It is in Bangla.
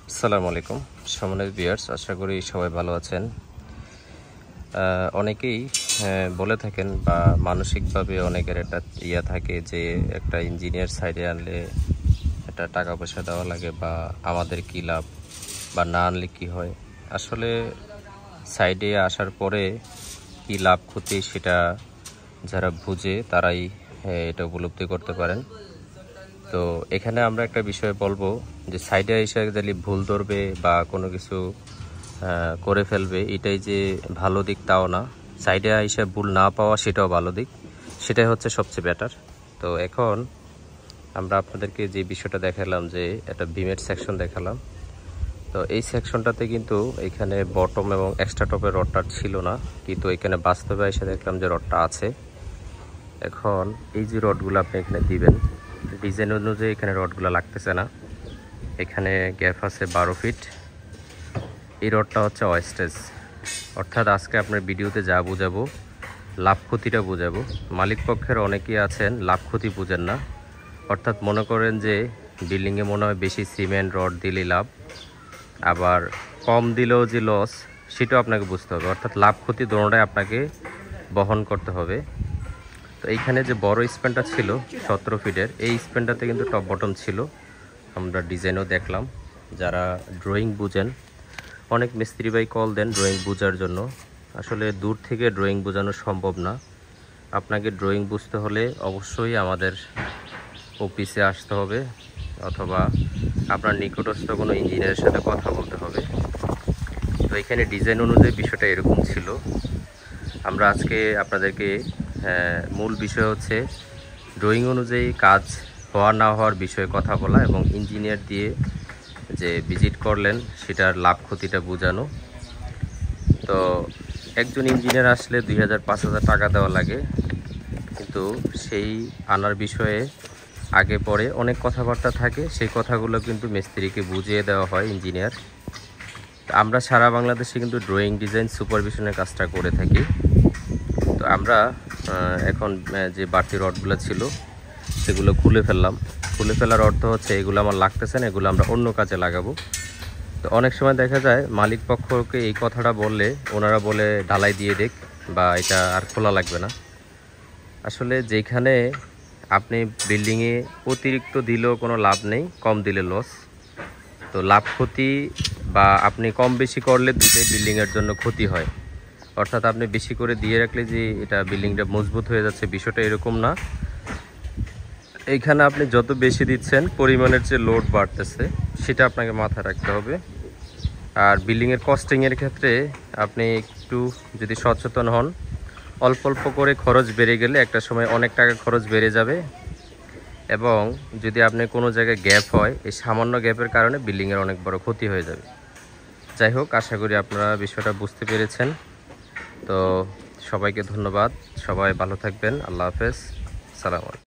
আসসালামু আলাইকুম সম্মানিত ভিউয়ার্স, আশা করি সবাই ভালো আছেন। অনেকেই বলে থাকেন বা মানসিকভাবে অনেকের একটা থাকে যে একটা ইঞ্জিনিয়ার সাইডে আনলে একটা টাকা পয়সা দেওয়া লাগে বা আমাদের কী লাভ বা না আনলে কী হয়। আসলে সাইডে আসার পরে কী লাভ ক্ষতি সেটা যারা বুঝে তারাই এটা উপলব্ধি করতে পারেন। তো এখানে আমরা একটা বিষয় বলবো যে সাইডে এসে যদি ভুল ধরবে বা কোনো কিছু করে ফেলবে, এটাই যে ভালো দিক তাও না। সাইডে এসে ভুল না পাওয়া সেটাও ভালো দিক, সেটাই হচ্ছে সবচেয়ে বেটার। তো এখন আমরা আপনাদেরকে যে বিষয়টা দেখালাম যে একটা বিমের সেকশন দেখালাম, তো এই সেকশনটাতে কিন্তু এখানে বটম এবং এক্সট্রা টপের রডটা ছিল না, কিন্তু এখানে বাস্তবে এসে দেখলাম যে রডটা আছে। এখন এই যে রডগুলো আপনি এখানে দিবেন, ডিজাইন অনুযায়ী এখানে রডগুলো লাগতেছে না। এখানে গ্যাপ আছে 12 ফিট। এই রডটা হচ্ছে ওয়েস্টেজ, অর্থাৎ আজকে আপনার ভিডিওতে যা বোঝাবো লাভ ক্ষতিটা বোঝাবো। মালিক পক্ষের অনেকেই আছেন লাভ ক্ষতি বুঝেন না, অর্থাৎ মনে করেন যে বিল্ডিংয়ে মনে হয় বেশি সিমেন্ট রড দিলেই লাভ, আবার কম দিলেও যে লস সেটাও আপনাকে বুঝতে হবে। অর্থাৎ লাভ ক্ষতি দোনোটাই আপনাকে বহন করতে হবে। তো এইখানে যে বড় স্প্যানটা ছিল 17 ফিটের, এই স্প্যানটাতে কিন্তু টপ বটম ছিল। আমরা ডিজাইনও দেখলাম। যারা ড্রয়িং বুঝেন, অনেক মিস্ত্রি ভাই কল দেন ড্রয়িং বোঝার জন্য। আসলে দূর থেকে ড্রয়িং বোঝানো সম্ভব না। আপনাকে ড্রয়িং বুঝতে হলে অবশ্যই আমাদের অফিসে আসতে হবে, অথবা আপনার নিকটস্থ কোনো ইঞ্জিনিয়ারের সাথে কথা বলতে হবে। তো এখানে ডিজাইন অনুযায়ী বিষয়টা এরকম ছিল। আমরা আজকে আপনাদেরকে মূল বিষয় হচ্ছে ড্রয়িং অনুযায়ী কাজ হওয়া না হওয়ার বিষয়ে কথা বলা এবং ইঞ্জিনিয়ার দিয়ে যে ভিজিট করলেন সেটার লাভ ক্ষতিটা বোঝানো। তো একজন ইঞ্জিনিয়ার আসলে 2000-5000 টাকা দেওয়া লাগে, কিন্তু সেই আনার বিষয়ে আগে পরে অনেক কথাবার্তা থাকে, সেই কথাগুলো কিন্তু মিস্ত্রিকে বুঝিয়ে দেওয়া হয় ইঞ্জিনিয়ার। আমরা সারা বাংলাদেশে কিন্তু ড্রয়িং ডিজাইন সুপারভিশনের কাজটা করে থাকি। তো আমরা এখন যে বাড়তি রডগুলো ছিল সেগুলো খুলে ফেললাম। খুলে ফেলার অর্থ হচ্ছে এগুলো আমার লাগতেছে না, এগুলো আমরা অন্য কাজে লাগাবো। তো অনেক সময় দেখা যায় মালিক পক্ষকে এই কথাটা বললে ওনারা বলে ঢালাই দিয়ে দেখ বা এটা আর খোলা লাগবে না। আসলে যেখানে আপনি বিল্ডিংয়ে অতিরিক্ত দিলেও কোনো লাভ নেই, কম দিলে লস। তো লাভ ক্ষতি বা আপনি কম বেশি করলে দুটোই বিল্ডিংয়ের জন্য ক্ষতি হয়। অর্থাৎ আপনি বেশি করে দিয়ে রাখলে যে এটা বিল্ডিংটা মজবুত হয়ে যাচ্ছে, বিষয়টা এরকম না। এইখানে আপনি যত বেশি দিচ্ছেন পরিমাণের যে লোড বাড়তেছে সেটা আপনাকে মাথায় রাখতে হবে। আর বিল্ডিংয়ের কস্টিংয়ের ক্ষেত্রে আপনি একটু যদি সচেতন হন, অল্প অল্প করে খরচ বেড়ে গেলে একটা সময় অনেক টাকা খরচ বেড়ে যাবে। এবং যদি আপনি কোনো জায়গায় গ্যাপ হয়, এই সামান্য গ্যাপের কারণে বিল্ডিংয়ের অনেক বড় ক্ষতি হয়ে যাবে। যাই হোক, আশা করি আপনারা বিষয়টা বুঝতে পেরেছেন। তো সবাইকে ধন্যবাদ, সবাই ভালো থাকবেন। আল্লাহ হাফেজ, সালাম আলাইকুম।